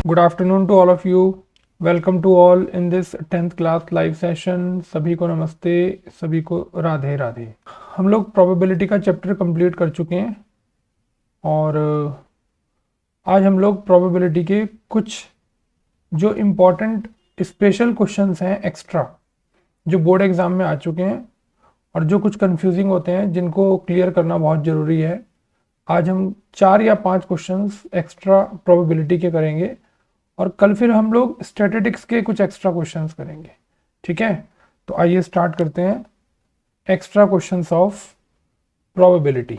Good afternoon to all of you. Welcome to all in this 10th class live session. सभी को नमस्ते, सभी को राधे राधे। हम लोग प्रोबेबिलिटी का चैप्टर कंप्लीट कर चुके हैं और आज हम लोग प्रोबेबिलिटी के कुछ जो इम्पोर्टेंट स्पेशल क्वेश्चंस हैं एक्स्ट्रा जो बोर्ड एग्ज़ाम में आ चुके हैं और जो कुछ कंफ्यूजिंग होते हैं जिनको क्लियर करना बहुत ज़रूरी है। आज हम 4 या 5 क्वेश्चंस एक्स्ट्रा प्रोबेबिलिटी के करेंगे और कल फिर हम लोग स्टैटिस्टिक्स के कुछ एक्स्ट्रा क्वेश्चंस करेंगे। ठीक है, तो आइए स्टार्ट करते हैं extra questions of probability.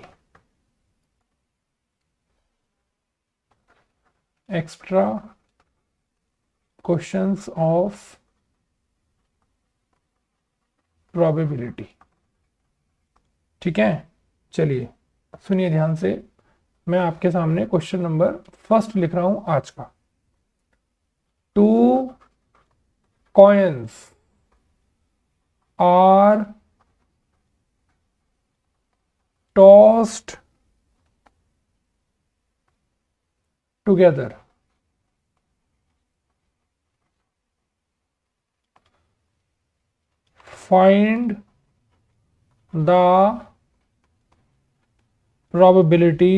Extra questions of probability. ठीक है, चलिए सुनिए ध्यान से। मैं आपके सामने क्वेश्चन नंबर फर्स्ट लिख रहा हूं आज का। 2 coins are tossed together. Find the probability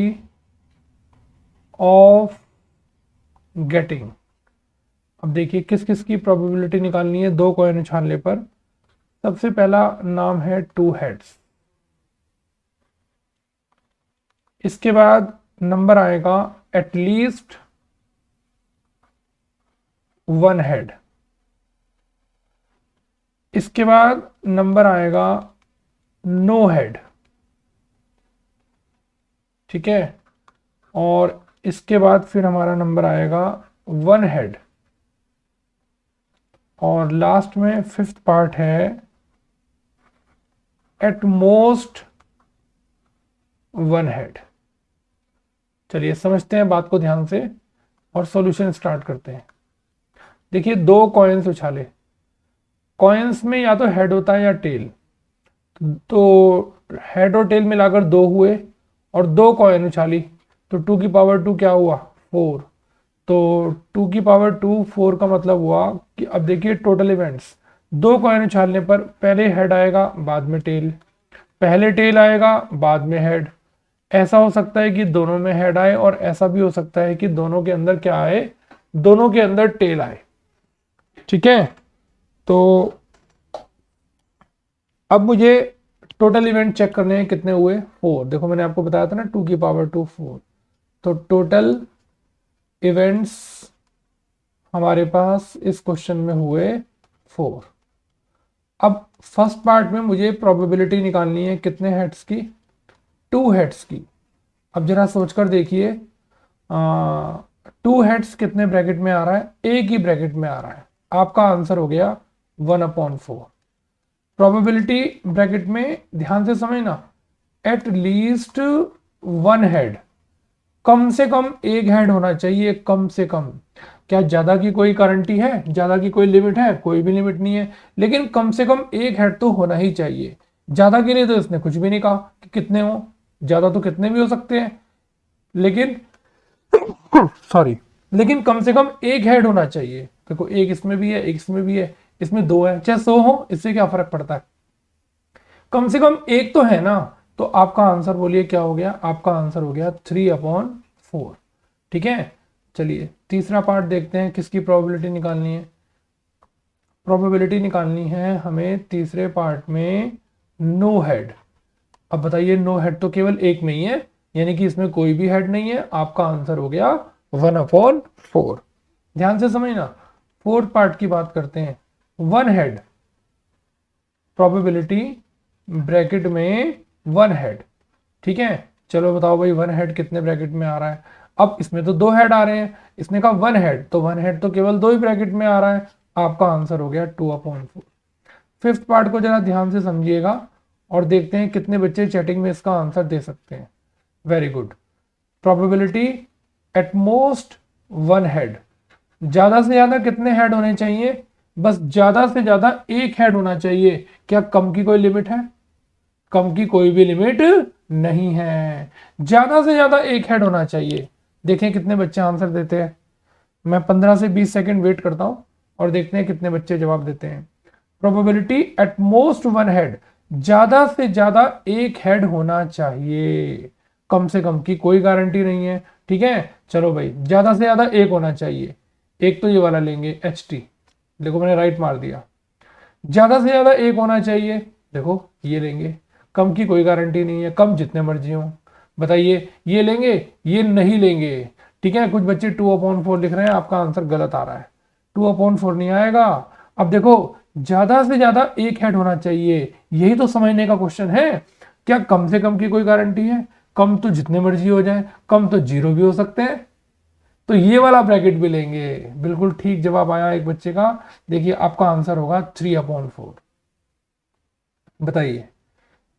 of getting. अब देखिए किस किस की प्रोबेबिलिटी निकालनी है 2 कॉइन उछालने पर। सबसे पहला नाम है 2 हेड्स। इसके बाद नंबर आएगा एटलीस्ट 1 हेड। इसके बाद नंबर आएगा नो हेड। ठीक है, और इसके बाद फिर हमारा नंबर आएगा 1 हेड और लास्ट में 5th पार्ट है एट मोस्ट 1 हेड। चलिए समझते हैं बात को ध्यान से और सॉल्यूशन स्टार्ट करते हैं। देखिए 2 कॉइन्स उछाले। कॉइन्स में या तो हेड होता है या टेल, तो हेड और टेल मिलाकर 2 हुए और 2 कॉइन उछाली तो 2 की पावर 2 क्या हुआ 4। तो 2 की पावर 2 4 का मतलब हुआ कि अब देखिए टोटल इवेंट्स 2 कॉइन उछालने पर पहले हेड आएगा बाद में टेल, पहले टेल आएगा बाद में हेड। ऐसा हो सकता है कि दोनों में हेड आए और ऐसा भी हो सकता है कि दोनों के अंदर क्या आए, दोनों के अंदर टेल आए। ठीक है, तो अब मुझे टोटल इवेंट चेक करने हैं कितने हुए 4। देखो मैंने आपको बताया था ना 2 की पावर 2 4, तो टोटल इवेंट्स हमारे पास इस क्वेश्चन में हुए 4। अब फर्स्ट पार्ट में मुझे प्रोबेबिलिटी निकालनी है कितने हेड्स की 2 हेड्स की। अब जरा सोचकर देखिए 2 हेड्स कितने ब्रैकेट में आ रहा है, एक ही ब्रैकेट में आ रहा है। आपका आंसर हो गया 1/4। प्रोबेबिलिटी ब्रैकेट में ध्यान से समझना, एट लीस्ट 1 हेड, कम से कम एक हेड होना चाहिए, कम से कम। क्या ज्यादा की कोई गारंटी है, ज्यादा की कोई लिमिट है? कोई भी लिमिट नहीं है, लेकिन कम से कम एक हेड तो होना ही चाहिए। ज्यादा के लिए तो इसने कुछ भी नहीं कहा कि कितने हो, ज्यादा तो कितने भी हो सकते हैं, लेकिन सॉरी, लेकिन कम से कम एक हेड होना चाहिए। देखो एक इसमें भी है, एक इसमें भी है, इसमें 2 है, चाहे 100 हो, इससे क्या फर्क पड़ता है, कम से कम एक तो है ना। तो आपका आंसर बोलिए क्या हो गया, आपका आंसर हो गया 3/4। ठीक है, चलिए तीसरा पार्ट देखते हैं किसकी प्रोबेबिलिटी निकालनी है। प्रोबेबिलिटी निकालनी है हमें तीसरे पार्ट में नो हेड। अब बताइए नो हेड तो केवल एक में ही है, यानी कि इसमें कोई भी हेड नहीं है। आपका आंसर हो गया 1/4। ध्यान से समझना, 4th पार्ट की बात करते हैं। 1 हेड प्रोबेबिलिटी ब्रैकेट में 1 हेड। ठीक है, चलो बताओ भाई 1 हेड कितने ब्रैकेट में आ रहा है। अब इसमें तो 2 हेड आ रहे हैं, इसने कहा 1 हेड, तो 1 हेड तो केवल 2 ही ब्रैकेट में आ रहा है। आपका आंसर हो गया 2/4। 5th पार्ट को जरा ध्यान से समझिएगा और देखते हैं कितने बच्चे चैटिंग में इसका आंसर दे सकते हैं। Very good. Probability at most 1 head, ज्यादा से ज्यादा कितने हेड होने चाहिए, बस ज्यादा से ज्यादा एक हेड होना चाहिए। क्या कम की कोई लिमिट है? कम की कोई भी लिमिट नहीं है, ज्यादा से ज्यादा एक हेड होना चाहिए। देखें कितने बच्चे आंसर देते हैं। मैं 15 से 20 सेकंड वेट करता हूं और देखते हैं कितने बच्चे जवाब देते हैं। Probability at most one head, ज्यादा से ज्यादा एक हेड होना चाहिए, कम से कम की कोई गारंटी नहीं है। ठीक है, चलो भाई, ज्यादा से ज्यादा एक होना चाहिए। एक तो ये वाला लेंगे HT, देखो मैंने राइट मार दिया। ज्यादा से ज्यादा एक होना चाहिए, देखो ये लेंगे, कम की कोई गारंटी नहीं है, कम जितने मर्जी हो। बताइए ये लेंगे, ये नहीं लेंगे। ठीक है, कुछ बच्चे 2/4 लिख रहे हैं, आपका आंसर गलत आ रहा है, 2/4 नहीं आएगा। अब देखो, ज्यादा से ज्यादा एक हेड होना चाहिए, यही तो समझने का क्वेश्चन है। क्या कम से कम की कोई गारंटी है? कम तो जितने मर्जी हो जाए, कम तो 0 भी हो सकते हैं, तो ये वाला ब्रैकेट भी लेंगे। बिल्कुल ठीक जवाब आया एक बच्चे का। देखिए आपका आंसर होगा 3/4। बताइए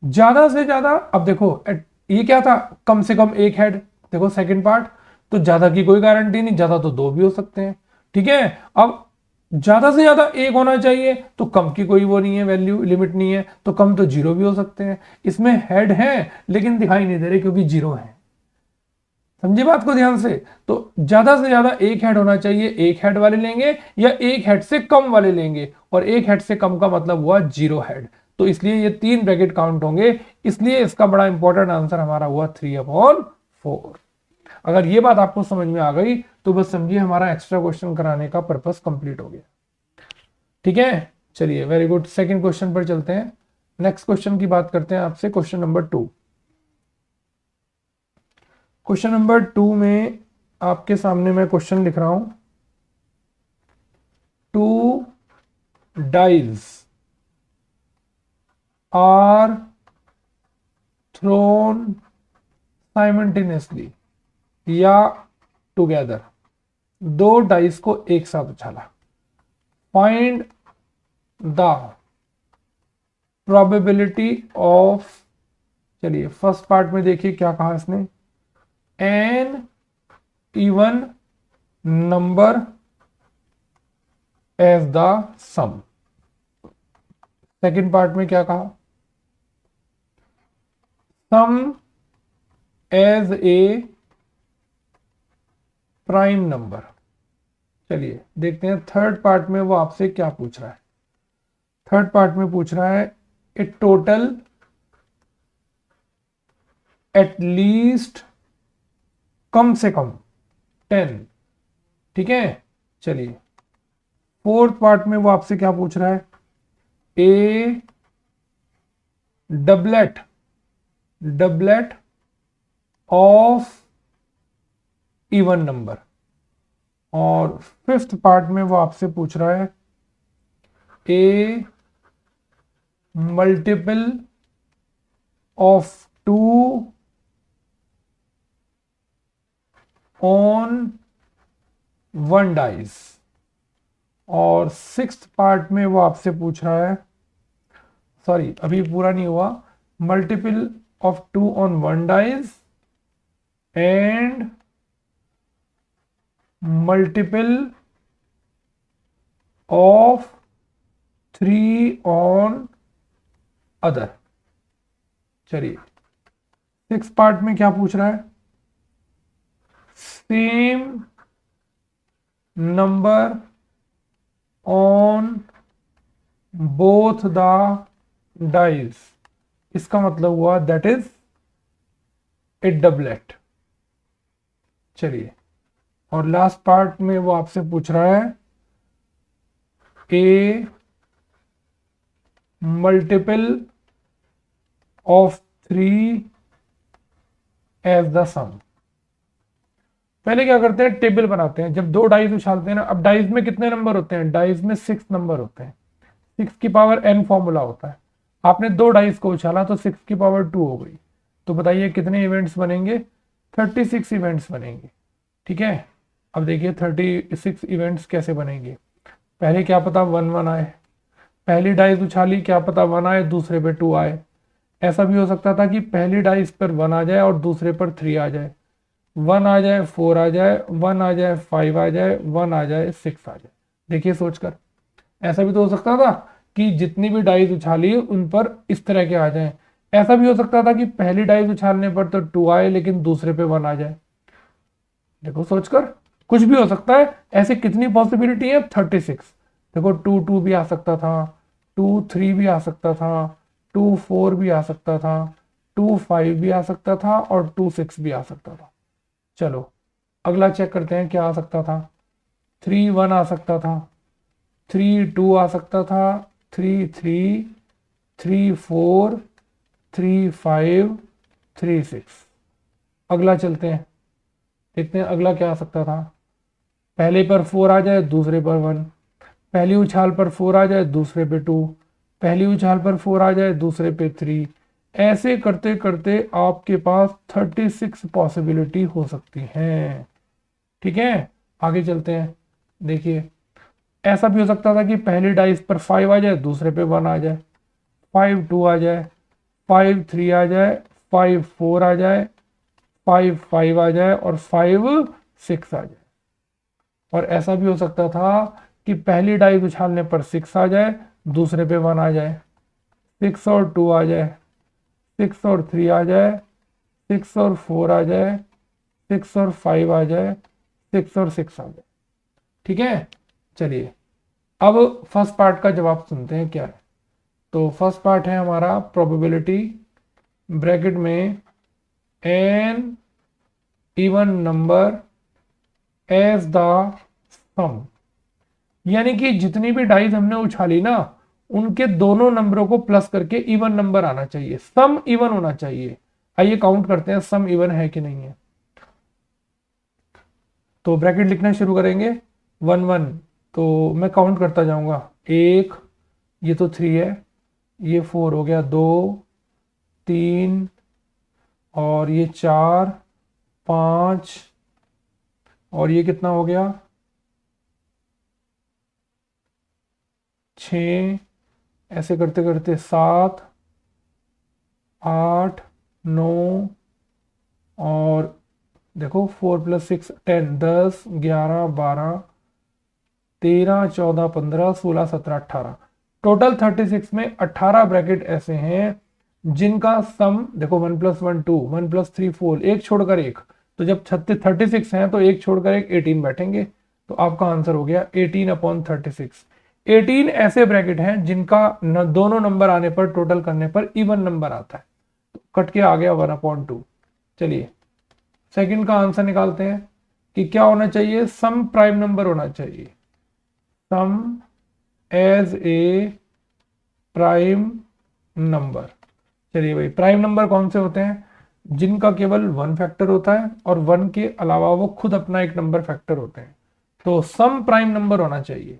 ज्यादा से ज्यादा, अब देखो ये क्या था, कम से कम एक हेड। देखो सेकंड पार्ट, तो ज्यादा की कोई गारंटी नहीं, ज्यादा तो 2 भी हो सकते हैं। ठीक है, अब ज्यादा से ज्यादा एक होना चाहिए, तो कम की कोई वो नहीं है, वैल्यू लिमिट नहीं है, तो कम तो 0 भी हो सकते हैं। इसमें हेड है लेकिन दिखाई नहीं दे रहे क्योंकि 0 है। समझे बात को ध्यान से? तो ज्यादा से ज्यादा एक हेड होना चाहिए, एक हेड वाले लेंगे या एक हेड से कम वाले लेंगे, और एक हेड से कम का मतलब हुआ 0 हेड। तो इसलिए ये 3 ब्रैकेट काउंट होंगे, इसलिए इसका बड़ा इंपॉर्टेंट आंसर हमारा हुआ 3/4। अगर ये बात आपको समझ में आ गई तो बस समझिए हमारा एक्स्ट्रा क्वेश्चन कराने का पर्पस कंप्लीट हो गया। ठीक है, चलिए वेरी गुड, सेकंड क्वेश्चन पर चलते हैं। नेक्स्ट क्वेश्चन की बात करते हैं आपसे, क्वेश्चन नंबर 2। क्वेश्चन नंबर 2 में आपके सामने मैं क्वेश्चन लिख रहा हूं, 2 dice are thrown simultaneously या टुगेदर, 2 डाइस को एक साथ उछाला। फाइंड द प्रोबेबिलिटी ऑफ, चलिए फर्स्ट पार्ट में देखिए क्या कहा इसने, an even number as the sum. Second part में क्या कहा, sum as a prime number. चलिए देखते हैं थर्ड पार्ट में वो आपसे क्या पूछ रहा है। थर्ड पार्ट में पूछ रहा है ए टोटल एट लीस्ट, कम से कम 10। ठीक है, चलिए फोर्थ पार्ट में वो आपसे क्या पूछ रहा है, ए डबलेट ऑफ इवन नंबर। और फिफ्थ पार्ट में वो आपसे पूछ रहा है a multiple of 2 on 1 dice. और सिक्स्थ पार्ट में वो आपसे पूछ रहा है, सॉरी अभी पूरा नहीं हुआ, multiple of 2 on 1 dice and multiple of 3 on other. चलिए सिक्स पार्ट में क्या पूछ रहा है, same number on both the dice. इसका मतलब हुआ दैट इज ए डबलेट। चलिए, और लास्ट पार्ट में वो आपसे पूछ रहा है a multiple of 3 as the सम। पहले क्या करते हैं, टेबल बनाते हैं। जब 2 डाइस उछालते हैं ना, अब डाइस में कितने नंबर होते हैं, डाइस में 6 नंबर होते हैं, 6 की पावर n फॉर्मूला होता है। आपने 2 डाइस को उछाला तो 6 की पावर 2 हो गई। तो बताइए कितने इवेंट्स बनेंगे, 36 इवेंट्स बनेंगे। ठीक है, अब देखिए 36 इवेंट्स कैसे बनेंगे। पहले क्या पता 1 1 आए, पहली डाइस उछाली, क्या पता 1 आए, दूसरे पे 2 आए। ऐसा भी हो सकता था कि पहली डाइस पर 1 आ जाए और दूसरे पर 3 आ जाए, 1 आ जाए, 4 आ जाए, 1 आ जाए, 5 आ जाए, 1 आ जाए, 6 आ जाए। देखिए सोचकर, ऐसा भी तो हो सकता था कि जितनी भी डाइस उछाली उन पर इस तरह के आ जाएं। ऐसा भी हो सकता था कि पहली डाइस उछालने पर तो 2 आए लेकिन दूसरे पे 1 आ जाए। देखो सोचकर, कुछ भी हो सकता है। ऐसे कितनी पॉसिबिलिटी है? 36। देखो 2 भी आ सकता था, 2 3 भी आ सकता था, 2 4 भी आ सकता था, 2 5 भी आ सकता था और 2 6 भी आ सकता था। चलो अगला चेक करते हैं क्या आ सकता था। 3 1 आ सकता था, 3 2 आ सकता था, 3 3, 3 4, 3 5, 3 6। अगला चलते हैं, देखते हैं अगला क्या आ सकता था। पहले पर 4 आ जाए, दूसरे पर 1। पहली उछाल पर 4 आ जाए, दूसरे पे 2। पहली उछाल पर 4 आ जाए, दूसरे पे 3। ऐसे करते करते आपके पास 36 पॉसिबिलिटी हो सकती हैं। ठीक है, आगे चलते हैं। देखिए ऐसा भी हो सकता था कि पहली डाइस पर 5 आ जाए, दूसरे पे 1 आ जाए, 5 2 आ जाए, 5 3 आ जाए, 5 4 आ जाए, 5 5 आ जाए और 5 6 आ जाए। और ऐसा भी हो सकता था कि पहली डाइस उछालने पर 6 आ जाए, दूसरे पे 1 आ जाए, 6 और 2 आ जाए, 6 और 3 आ जाए, 6 और 4 आ जाए, 6 और 5 आ जाए, 6 और 6 आ जाए। ठीक है, चलिए अब फर्स्ट पार्ट का जवाब सुनते हैं क्या है। तो फर्स्ट पार्ट है हमारा प्रोबेबिलिटी ब्रैकेट में an even number as the sum, यानी कि जितनी भी डाइस हमने उछाली ना उनके दोनों नंबरों को प्लस करके इवन नंबर आना चाहिए, सम इवन होना चाहिए। आइए काउंट करते हैं सम इवन है कि नहीं है। तो ब्रैकेट लिखना शुरू करेंगे 1 1। तो मैं काउंट करता जाऊंगा, 1, ये तो 3 है, ये 4 हो गया, 2 3 और ये 4 5 और ये कितना हो गया 6। ऐसे करते करते 7 8 9 और देखो 4 + 6 10, 10 11 12 13 14 15 16 17 18। टोटल 36 में 18 ब्रैकेट ऐसे हैं जिनका सम देखो 1 + 1 2, 1 + 3 4, एक छोड़कर एक। तो जब 36 हैं तो एक छोड़कर एक 18 बैठेंगे। तो आपका आंसर हो गया 18/36। 18 ऐसे ब्रैकेट हैं जिनका दोनों नंबर आने पर टोटल करने पर इवन नंबर आता है। तो कट के आ गया 1/2। चलिए सेकंड का आंसर निकालते हैं कि क्या होना चाहिए। सम प्राइम नंबर होना चाहिए, सम एज ए प्राइम नंबर। चलिए भाई, प्राइम नंबर कौन से होते हैं? जिनका केवल 1 फैक्टर होता है और 1 के अलावा वो खुद अपना एक नंबर फैक्टर होते हैं। तो सम प्राइम नंबर होना चाहिए।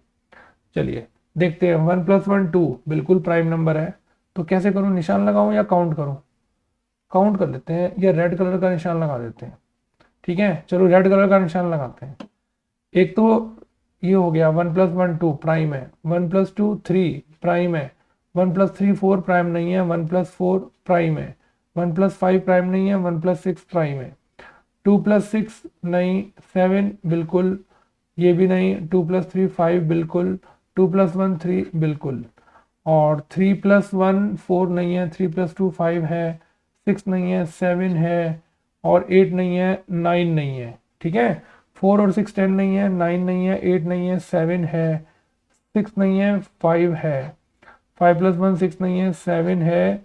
चलिए देखते हैं, 1 + 1 2 बिल्कुल प्राइम नंबर है। तो कैसे करूं, निशान लगाऊं या काउंट करूं? काउंट कर लेते हैं या रेड कलर का निशान लगा देते हैं। ठीक है, चलो रेड कलर का निशान लगाते हैं। एक तो ये हो गया 1 + 1 2 प्राइम है, 1 + 2 3 प्राइम है, 1 + 3 4 प्राइम नहीं है, 1 + 4 प्राइम है, 1 + 5 प्राइम नहीं है, 1 + 6 प्राइम है, 2 + 6 नहीं, 7 बिल्कुल, ये भी नहीं, 2 + 3 5 बिल्कुल, 2 + 1 3 बिल्कुल, और 3 + 1 4 नहीं है, 3 + 2 5 है, 6 नहीं है, 7 है और 8 नहीं है, 9 नहीं है। ठीक है, 4 और 6 10 नहीं है, 9 नहीं है, 8 नहीं है, 7 है, 6 नहीं है, 5 है, 5 + 1 6 नहीं है, 7 है,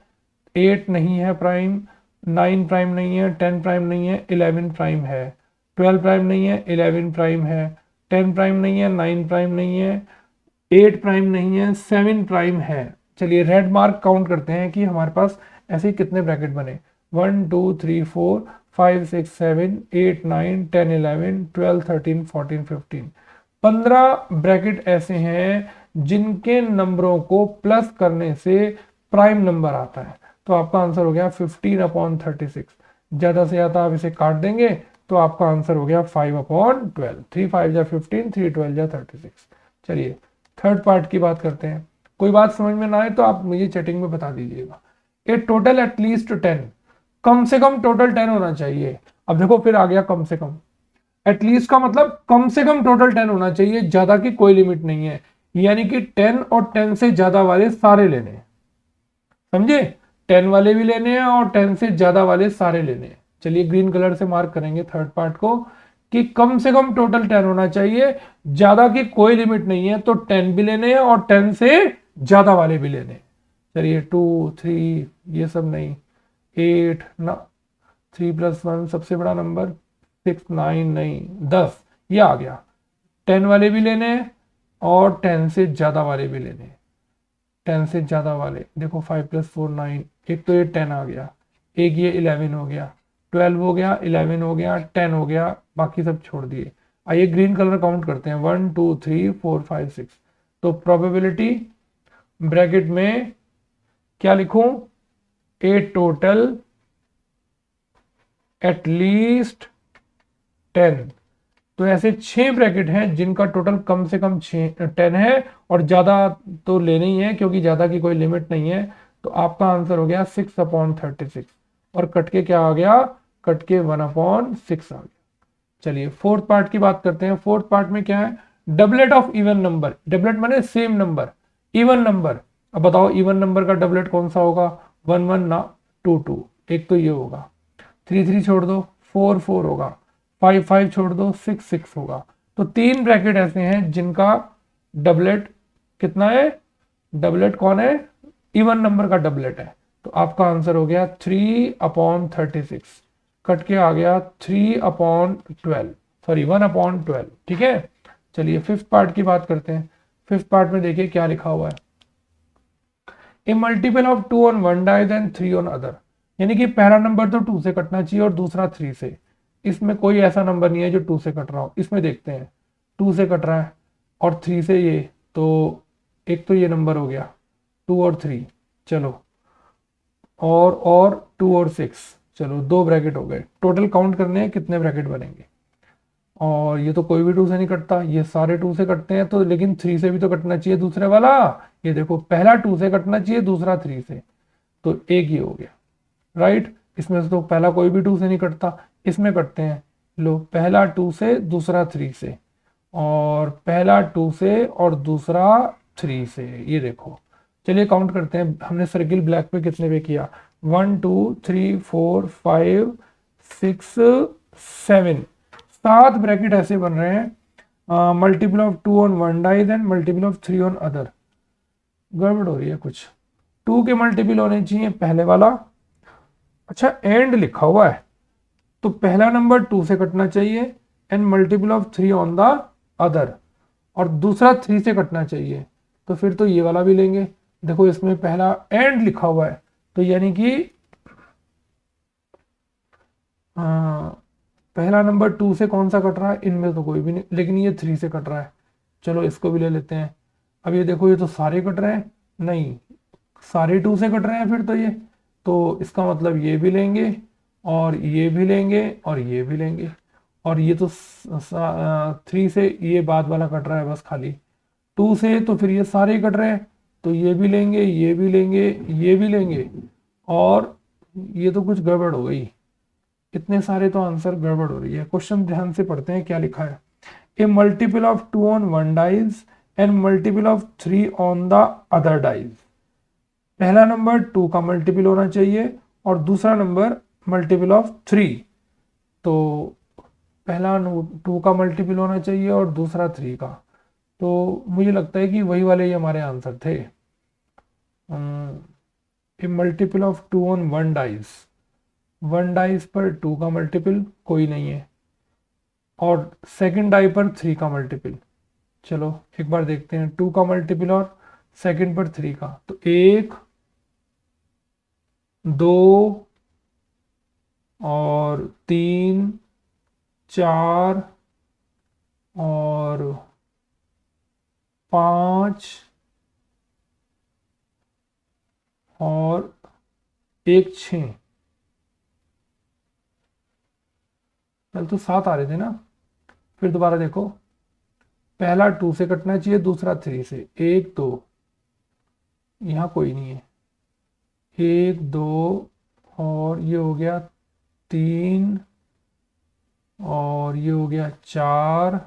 8 नहीं है प्राइम, 9 प्राइम नहीं है, 10 प्राइम नहीं है, 11 प्राइम है, 12 प्राइम नहीं है, 11 प्राइम है, 10 प्राइम नहीं है, 9 प्राइम नहीं है, 8 प्राइम नहीं है, 7 प्राइम है। चलिए रेड मार्क काउंट करते हैं कि हमारे पास ऐसे कितने ब्रैकेट बने। 1 2 3 4 5 6 7 8 9 10 11 12 13 14 15। 15 ब्रैकेट ऐसे हैं जिनके नंबरों को प्लस करने से प्राइम नंबर आता है। तो आपका आंसर हो गया 15/36। ज्यादा से ज्यादा आप इसे काट देंगे तो आपका आंसर हो गया 5/12। 3 5 जा 15, 3 12 जा 36। चलिए थर्ड पार्ट की बात करते हैं। कोई बात समझ में ना आए तो आप मुझे चैटिंग में बता दीजिएगा। ए टोटल एटलीस्ट 10, कम से कम टोटल 10 होना चाहिए। अब देखो फिर आ गया कम से कम, एटलीस्ट का मतलब कम से कम टोटल 10 होना चाहिए, ज्यादा की कोई लिमिट नहीं है। यानी कि 10 और 10 से ज्यादा वाले सारे लेने हैं, समझे? 10 वाले भी लेने हैं और 10 से ज्यादा वाले सारे लेने हैं। चलिए ग्रीन कलर से मार्क करेंगे थर्ड पार्ट को कि कम से कम टोटल 10 होना चाहिए, ज्यादा की कोई लिमिट नहीं है, तो 10 भी लेने हैं और 10 से ज्यादा वाले भी लेने हैं। चलिए 2 3 ये सब नहीं, 8 ना, 3+1 सबसे बड़ा नंबर, 6 9 नहीं, 10 ये आ गया। 10 वाले भी लेने हैं और 10 से ज़्यादा वाले भी लेने हैं। 10 से ज़्यादा वाले देखो, 5+4 9, एक तो ये 10 आ गया, एक ये 11 हो गया, 12 हो गया, 11 हो गया, 10 हो गया, बाकी सब छोड़ दिए। आइए ग्रीन कलर काउंट करते हैं, 1 2 3 4 5 6। तो प्रोबेबिलिटी ब्रैकेट में क्या लिखूं, ए टोटल एट लीस्ट 10। तो ऐसे 6 ब्रैकेट हैं जिनका टोटल कम से कम 10 है, और ज़्यादा तो लेना ही है क्योंकि ज़्यादा की कोई लिमिट नहीं है। तो आपका आंसर हो गया 6/36, और कट के क्या आ गया, कट के 1/6 आ गया। चलिए फोर्थ पार्ट की बात करते हैं। फोर्थ पार्ट में क्या है, doublet of even number. Doublet माने सेम नंबर, इवन नंबर। अब बताओ इवन नंबर का डबलेट कौन सा होगा, 1 1 ना, 2 2, एक तो ये होगा, 3 3 छोड़ दो, 4 4 होगा, 5 5 छोड़ दो, 6 6 होगा। तो 3 ब्रैकेट ऐसे हैं जिनका डबलेट कितना है, डबलेट कौन है, इवन नंबर का डबलेट है। तो आपका आंसर हो गया 3/36, कट के आ गया 3/12, सॉरी 1/12। ठीक है, चलिए फिफ्थ पार्ट की बात करते हैं। फिफ्थ पार्ट में देखिए क्या लिखा हुआ है, a multiple of 2 on one die then 3 on other. यानी कि पहला नंबर तो 2 से कटना चाहिए और दूसरा 3 से। इसमें कोई ऐसा नंबर नहीं है जो 2 से कट रहा हो। इसमें देखते हैं 2 से कट रहा है और 3 से ये, तो एक तो ये नंबर हो गया 2 और 3, चलो, और 2 और 6, चलो 2 ब्रैकेट हो गए। टोटल काउंट करने हैं कितने ब्रैकेट बनेंगे, और ये तो कोई भी 2 से नहीं कटता, ये सारे 2 से कटते हैं। तो लेकिन 3 से भी तो कटना चाहिए दूसरे वाला। ये देखो पहला 2 से कटना चाहिए, दूसरा 3 से, तो एक ही हो गया, राइट। इसमें से तो पहला कोई भी 2 से नहीं कटता, इसमें कटते हैं। लो, पहला 2 से, दूसरा 3 से, और पहला 2 से और दूसरा 3 से, ये देखो। चलिए काउंट करते हैं, हमने सर्किल ब्लैक पे कितने पे किया, 1 2 3 4 5 6 7, 7 ब्रैकेट ऐसे बन रहे हैं। Multiple of 2 on one die then multiple of 3 on other. गड़बड़ हो रही है कुछ, 2 के मल्टीपल होने चाहिए पहले वाला, अच्छा एंड लिखा हुआ है, तो पहला नंबर 2 से कटना चाहिए and multiple of 3 on the other, और दूसरा 3 से कटना चाहिए। तो फिर तो ये वाला भी लेंगे, देखो इसमें पहला एंड लिखा हुआ है, तो यानी कि पहला नंबर 2 से कौन सा कट रहा है, इनमें तो कोई भी नहीं, लेकिन ये 3 से कट रहा है, चलो इसको भी ले लेते हैं। अब ये देखो ये तो सारे कट रहे हैं, नहीं सारे 2 से कट रहे हैं फिर तो ये, तो इसका मतलब ये भी लेंगे और ये भी लेंगे और ये भी लेंगे, और ये तो 3 से ये बाद वाला कट रहा है बस खाली, 2 से तो फिर ये सारे कट रहे हैं, तो ये भी लेंगे, ये भी लेंगे, ये भी लेंगे, और ये तो कुछ गड़बड़ हो गई, इतने सारे तो आंसर गड़बड़ हो रही है। क्वेश्चन ध्यान से पढ़ते हैं क्या लिखा है, a multiple of 2 on one dice and multiple of 3 on the other dice. पहला नंबर 2 का मल्टीपल होना चाहिए और दूसरा नंबर मल्टीपल ऑफ 3, तो पहला 2 का मल्टीपल होना चाहिए और दूसरा 3 का, तो मुझे लगता है कि वही वाले ही हमारे आंसर थे। A multiple of 2 on one dice, one dice पर 2 का मल्टीपल कोई नहीं है, और सेकंड डाई पर 3 का मल्टीपल, चलो एक बार देखते हैं 2 का मल्टीपल और सेकंड पर 3 का, तो 1 2 और 3 4 और 5 और 1 6, कल तो 7 आ रहे थे ना। फिर दोबारा देखो, पहला 2 से कटना चाहिए, दूसरा 3 से, 1 2, यहाँ कोई नहीं है, 1 2 और ये हो गया 3 और ये हो गया 4,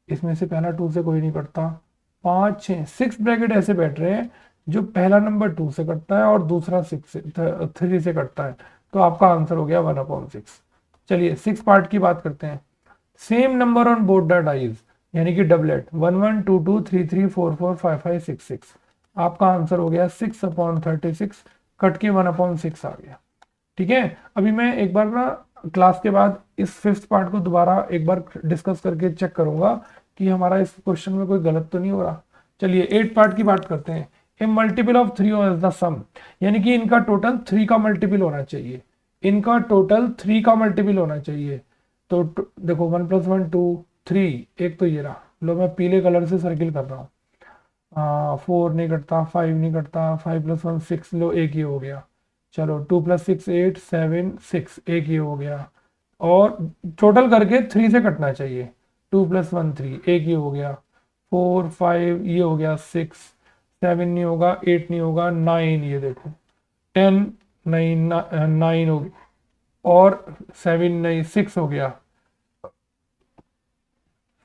इसमें से पहला 2 से कोई नहीं कटता, 5 6, 6 ब्रैकेट ऐसे बैठ रहे हैं जो पहला नंबर 2 से कटता है और दूसरा 6 से 3 से कटता है, तो आपका आंसर हो गया 1/6। चलिए 6 पार्ट की बात करते हैं। Same number on both the dice, यानी कि डबलेट 1 1 2 2 3 3 4 4 5 5 6 6। आपका आंसर हो गया 6/36, कट के 1/6 आ गया। ठीक है, अभी मैं एक बार ना क्लास के बाद इस फिफ्थ पार्ट को दोबारा एक बार डिस्कस करके चेक करूंगा कि हमारा इस क्वेश्चन में कोई गलत तो नहीं हो रहा। चलिए एट पार्ट की बात करते हैं। ए multiple of 3 is the sum, यानी कि इनका टोटल 3 का मल्टीपल होना चाहिए, इनका टोटल 3 का मल्टीपल होना चाहिए। तो देखो 1 + 1 2 3, एक तो ये रहा, लो मैं पीले कलर से सर्किल कर रहा हूँ। 4 नहीं कटता, 5 नहीं कटता, 5 + 1 6, लो एक ही हो गया। चलो 2 + 6 8 7 6, एक ही हो गया। और टोटल करके 3 से कटना चाहिए। 2 + 1 3, एक ही हो गया। 4 5 ये हो गया, 6 7 नहीं होगा, 8 नहीं होगा, 9 ये देखो, 10 9 9 हो गया, और 7 नहीं 6 हो गया।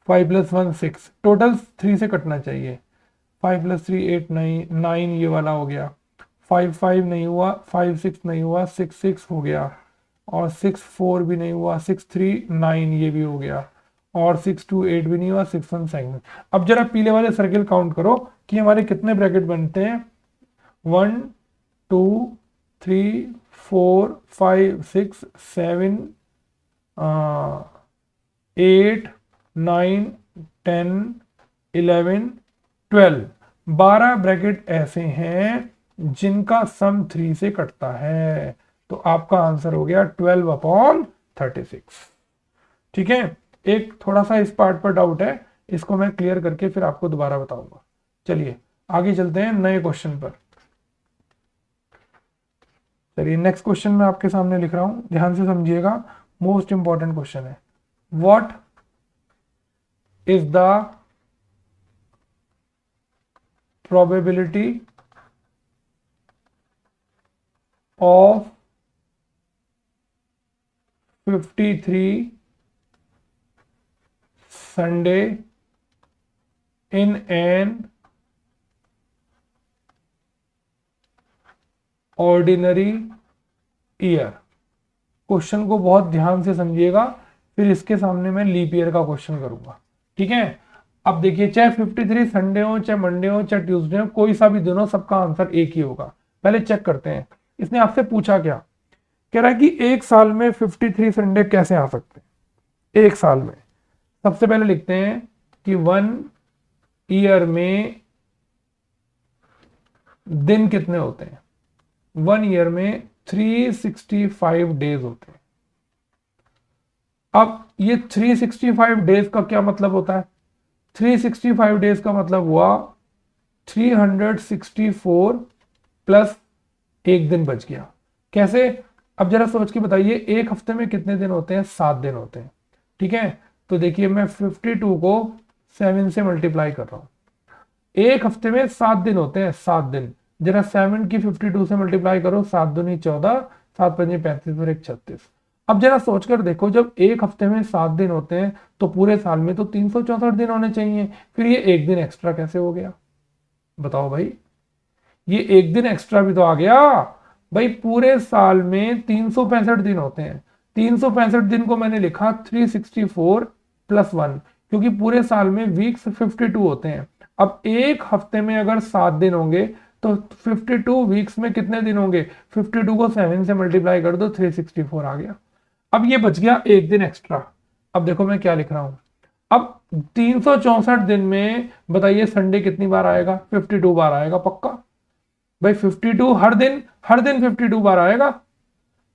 5 + 1 6, टोटल 3 से कटना चाहिए। 5 + 3 8 9 9 ये वाला हो गया। 5 5 नहीं हुआ, 5 6 नहीं हुआ, 6 6 हो गया, और 6 4 भी नहीं हुआ, 6 3 9 ये भी हो गया, और 6 2 8 भी नहीं हुआ, 6 1 7। अब जरा पीले वाले सर्किल काउंट करो कि हमारे कितने ब्रैकेट बनते हैं। 1 2 3 4 5 6 7 8 9 10 11 12, 12 ब्रैकेट ऐसे हैं जिनका सम 3 से कटता है। तो आपका आंसर हो गया 12/36। ठीक है, एक थोड़ा सा इस पार्ट पर डाउट है, इसको मैं क्लियर करके फिर आपको दोबारा बताऊंगा। चलिए आगे चलते हैं नए क्वेश्चन पर। चलिए नेक्स्ट क्वेश्चन मैं आपके सामने लिख रहा हूं, ध्यान से समझिएगा, मोस्ट इंपॉर्टेंट क्वेश्चन है। What is the probability of 53 Sunday in an ordinary year। Question को बहुत ध्यान से समझिएगा, फिर इसके सामने मैं लीप ईयर का क्वेश्चन करूंगा। ठीक है, अब देखिए चाहे 53 संडे हो, चाहे मंडे हो, चाहे ट्यूसडे हो, कोई सा भी दिन हो, सबका आंसर एक ही होगा। पहले चेक करते हैं, इसने आपसे पूछा क्या, कह रहा है कि एक साल में 53 संडे कैसे आ सकते हैं एक साल में। सबसे पहले लिखते हैं कि 1 ईयर में दिन कितने होते हैं। 1 ईयर में 365 डेज होते हैं। अब ये 365 डेज का क्या मतलब होता है, 365 डेज का मतलब हुआ 364 प्लस एक दिन बच गया। कैसे, अब जरा सोच के बताइए, एक हफ्ते में कितने दिन होते हैं, 7 दिन होते हैं। ठीक है, तो देखिए मैं 52 को 7 से मल्टीप्लाई कर रहा हूं। एक हफ्ते में 7 दिन होते हैं, 7 दिन, जरा 7 की 52 से मल्टीप्लाई करो, 7 दूनी 14, 7 पंजे 35 और 1 36। अब जरा सोचकर देखो, जब एक हफ्ते में 7 दिन होते हैं तो पूरे साल में तो 364 दिन होने चाहिए, फिर ये एक दिन एक्स्ट्रा कैसे हो गया, बताओ भाई। ये एक दिन एक्स्ट्रा भी तो आ गया भाई। पूरे साल में 365 दिन होते हैं, 365 दिन को मैंने लिखा 364 + 1, क्योंकि पूरे साल में वीक्स 52 होते हैं। अब एक हफ्ते में अगर 7 दिन होंगे तो 52 वीक्स में कितने दिन होंगे, 52 को 7 से मल्टीप्लाई कर दो, 364 आ गया। अब ये बच गया एक दिन एक्स्ट्रा। अब देखो मैं क्या लिख रहा हूं, अब 364 दिन में बताइए संडे कितनी बार आएगा, 52 बार आएगा पक्का भाई। 52 हर दिन 52 बार आएगा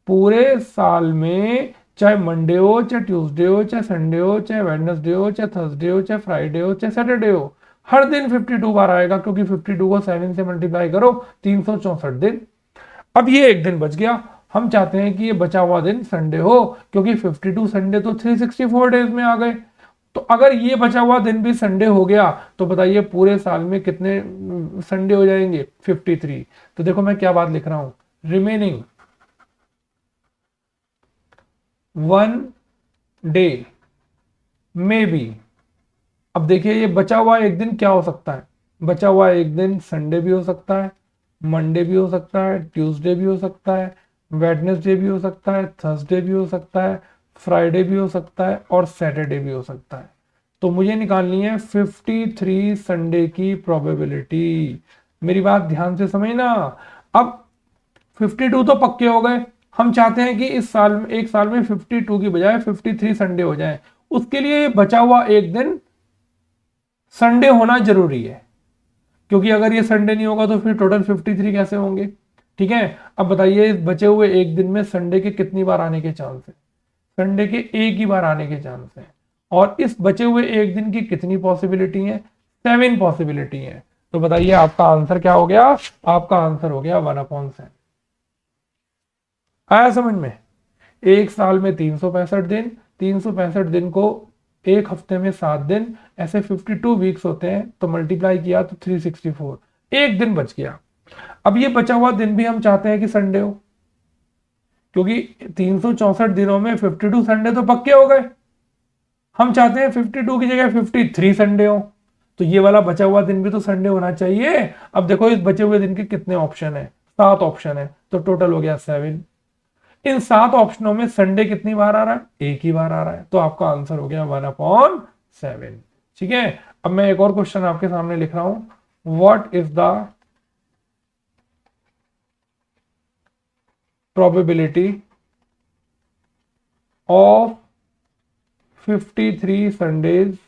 पूरे साल में, चाहे मंडे हो, चाहे ट्यूसडे हो, चाहे संडे हो, चाहे वेडनेसडे हो, चाहे थर्सडे हो, चाहे फ्राइडे हो, चाहे सैटरडे हो, हर दिन 52 बार आएगा, क्योंकि 52 को 7 से मल्टीप्लाई करो, 364 दिन। अब ये एक दिन बच गया, हम चाहते हैं कि ये बचा हुआ दिन संडे हो, क्योंकि 52 संडे तो 364 डेज में आ गए। तो अगर ये बचा हुआ दिन भी संडे हो गया तो बताइए पूरे साल में कितने संडे हो जाएंगे, 53। तो देखो मैं क्या बात लिख रहा हूं, रिमेनिंग 1 डे में बी। अब देखिए ये बचा हुआ एक दिन क्या हो सकता है, बचा हुआ एक दिन संडे भी हो सकता है, मंडे भी हो सकता है, ट्यूसडे भी हो सकता है, वेडनेसडे भी हो सकता है, थर्सडे भी हो सकता है, फ्राइडे भी हो सकता है और सैटरडे भी हो सकता है। तो मुझे निकालनी है 53 संडे की प्रोबेबिलिटी। मेरी बात ध्यान से समझना। अब 52 तो पक्के हो गए, हम चाहते हैं कि इस साल में, एक साल में 52 की बजाय 53 संडे हो जाए। उसके लिए बचा हुआ एक दिन संडे होना जरूरी है, क्योंकि अगर ये संडे नहीं होगा तो फिर टोटल 53 कैसे होंगे। ठीक है, अब बताइए इस बचे हुए एक दिन में संडे के कितनी बार आने के चांस है? संडे के एक ही बार आने के चांस है। और इस बचे हुए एक दिन की कितनी पॉसिबिलिटी है? 7 पॉसिबिलिटी है। तो बताइए आपका आंसर क्या हो गया? आपका आंसर हो गया 1/7। आया समझ में? एक साल में 365 दिन, 365 दिन को एक हफ्ते में 7 दिन, ऐसे 52 वीक्स होते हैं, तो मल्टीप्लाई किया तो 364, एक दिन बच गया। अब ये बचा हुआ दिन भी हम चाहते हैं कि संडे हो, क्योंकि 364 दिनों में 52 संडे तो पक्के हो गए। हम चाहते हैं 52 की जगह 53 संडे हो, तो ये वाला बचा हुआ दिन भी तो संडे होना चाहिए। अब देखो इस बचे हुए दिन के कितने ऑप्शन है? 7 ऑप्शन है, तो टोटल हो गया 7। इन 7 ऑप्शनों में संडे कितनी बार आ रहा है? एक ही बार आ रहा है, तो आपका आंसर हो गया 1/7। ठीक है, अब मैं एक और क्वेश्चन आपके सामने लिख रहा हूं। What is the probability of 53 Sundays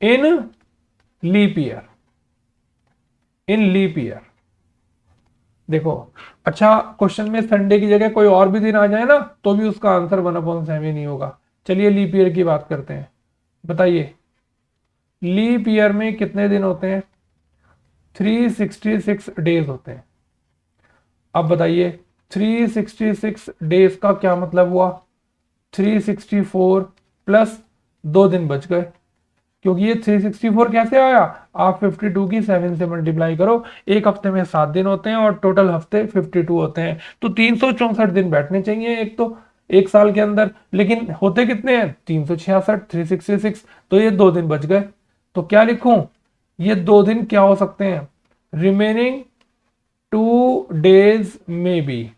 in leap year? In leap year देखो, अच्छा क्वेश्चन में संडे की जगह कोई और भी दिन आ जाए ना, तो भी उसका आंसर 1/7 ही नहीं होगा। चलिए लीप ईयर की बात करते हैं। बताइए लीप ईयर में कितने दिन होते हैं? 366 डेज होते हैं। अब बताइए 366 डेज का क्या मतलब हुआ? 364 प्लस 2 दिन बच गए, क्योंकि ये 364 कैसे आया? आप 52 की 7 से मल्टीप्लाई करो, एक हफ्ते में 7 दिन होते हैं और टोटल हफ्ते 52 होते हैं, तो 364 दिन बैठने चाहिए एक तो एक साल के अंदर, लेकिन होते कितने हैं? 366, 366, तो ये 2 दिन बच गए। तो क्या लिखूं? ये 2 दिन क्या हो सकते हैं? रिमेनिंग 2 डेज में बी।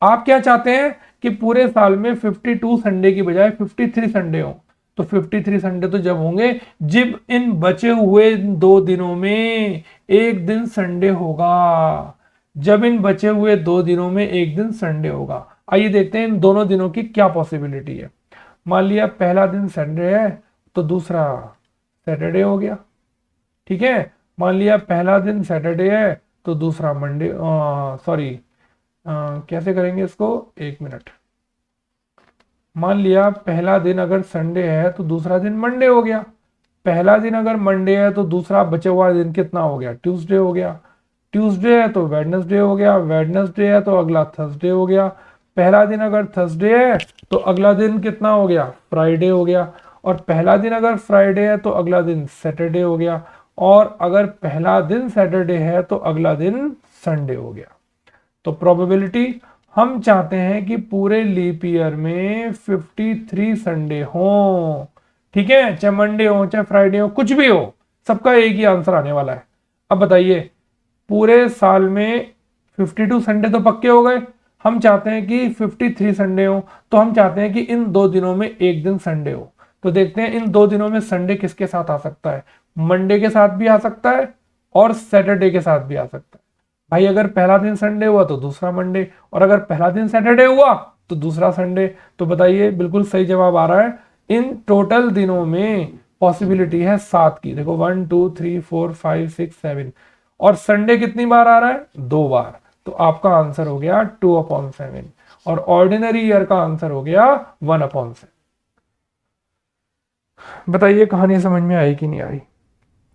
आप क्या चाहते हैं कि पूरे साल में 52 संडे की बजाय 53 संडे हो। तो 53 संडे तो जब होंगे जब इन बचे हुए 2 दिनों में एक दिन संडे होगा। जब इन बचे हुए 2 दिनों में एक दिन संडे होगा। आइए देखते हैं इन दोनों दिनों की क्या पॉसिबिलिटी है। मान लिया पहला दिन संडे है, तो दूसरा सैटरडे हो गया। ठीक है, मान लिया पहला दिन सैटरडे है तो दूसरा मंडे, सॉरी कैसे करेंगे इसको, एक मिनट। मान लिया पहला दिन अगर संडे है तो दूसरा दिन मंडे हो गया। पहला दिन अगर मंडे है तो दूसरा बचा हुआ दिन कितना हो गया? ट्यूसडे हो गया। ट्यूसडे है तो वेडनेसडे हो गया। वेडनेसडे है तो अगला थर्सडे हो गया। पहला दिन अगर थर्सडे है तो अगला दिन कितना हो गया? फ्राइडे हो गया। और पहला दिन अगर फ्राइडे है तो अगला दिन सैटरडे हो गया। और अगर पहला दिन सैटरडे है तो अगला दिन संडे हो गया। तो प्रोबेबिलिटी, हम चाहते हैं कि पूरे लीप ईयर में 53 संडे हो। ठीक है, चाहे मंडे हो चाहे फ्राइडे हो, कुछ भी हो, सबका एक ही आंसर आने वाला है। अब बताइए पूरे साल में 52 संडे तो पक्के हो गए, हम चाहते हैं कि 53 संडे हो, तो हम चाहते हैं कि इन 2 दिनों में एक दिन संडे हो। तो देखते हैं इन 2 दिनों में संडे किसके साथ आ सकता है? मंडे के साथ भी आ सकता है और सैटरडे के साथ भी आ सकता है। भाई अगर पहला दिन संडे हुआ तो दूसरा मंडे, और अगर पहला दिन सैटरडे हुआ तो दूसरा संडे। तो बताइए बिल्कुल सही जवाब आ रहा है। इन टोटल दिनों में पॉसिबिलिटी है 7 की। देखो 1 2 3 4 5 6 7, और संडे कितनी बार आ रहा है? 2 बार। तो आपका आंसर हो गया 2/7, और ऑर्डिनरी ईयर का आंसर हो गया 1/7। बताइए कहानी समझ में आई कि नहीं आई?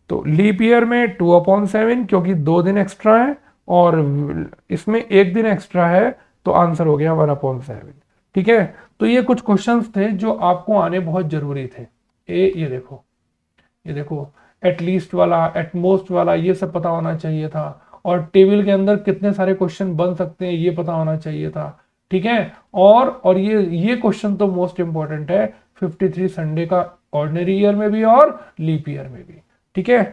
तो लीप ईयर में 2/7, क्योंकि 2 दिन एक्स्ट्रा है और इसमें एक दिन एक्स्ट्रा है, तो आंसर हो गया 1/7। ठीक है, तो ये कुछ क्वेश्चंस थे जो आपको आने बहुत जरूरी थे। ये देखो, ये देखो एटलीस्ट वाला, एटमोस्ट वाला, ये सब पता होना चाहिए था। और टेबल के अंदर कितने सारे क्वेश्चन बन सकते हैं ये पता होना चाहिए था। ठीक है, और ये क्वेश्चन तो मोस्ट इंपॉर्टेंट है 53 संडे का, ऑर्डिनरी ईयर में भी और लीप ईयर में भी। ठीक है,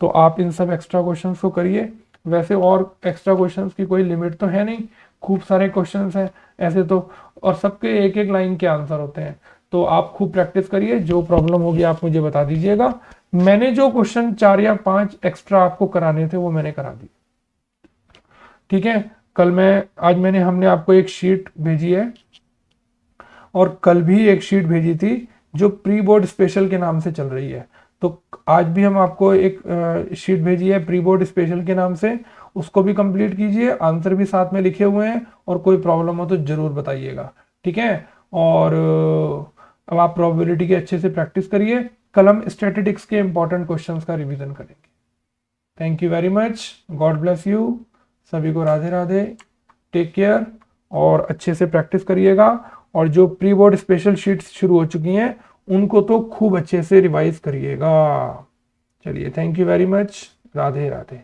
तो आप इन सब एक्स्ट्रा क्वेश्चंस को करिए। वैसे और एक्स्ट्रा क्वेश्चंस की कोई लिमिट तो है नहीं, खूब सारे क्वेश्चंस हैं ऐसे तो, और सबके एक एक लाइन के आंसर होते हैं। तो आप खूब प्रैक्टिस करिए, जो प्रॉब्लम होगी आप मुझे बता दीजिएगा। मैंने जो क्वेश्चन 4 या 5 एक्स्ट्रा आपको कराने थे वो मैंने करा दिए, ठीक है। आज हमने आपको एक शीट भेजी है, और कल भी एक शीट भेजी थी जो प्री बोर्ड स्पेशल के नाम से चल रही है। तो आज भी हम आपको एक शीट भेजी है प्री बोर्ड स्पेशल के नाम से, उसको भी कंप्लीट कीजिए, आंसर भी साथ में लिखे हुए हैं, और कोई प्रॉब्लम हो तो जरूर बताइएगा, ठीक है। और अब आप प्रोबेबिलिटी की अच्छे से प्रैक्टिस करिए, कल हम स्टैटिस्टिक्स के इंपॉर्टेंट क्वेश्चंस का रिवीजन करेंगे। Thank you very much, God bless you, सभी को राधे राधे, टेक केयर, और अच्छे से प्रैक्टिस करिएगा। और जो प्री बोर्ड स्पेशल शीट्स शुरू हो चुकी हैं उनको तो खूब अच्छे से रिवाइज करिएगा। चलिए, thank you very much, Radhe Radhe.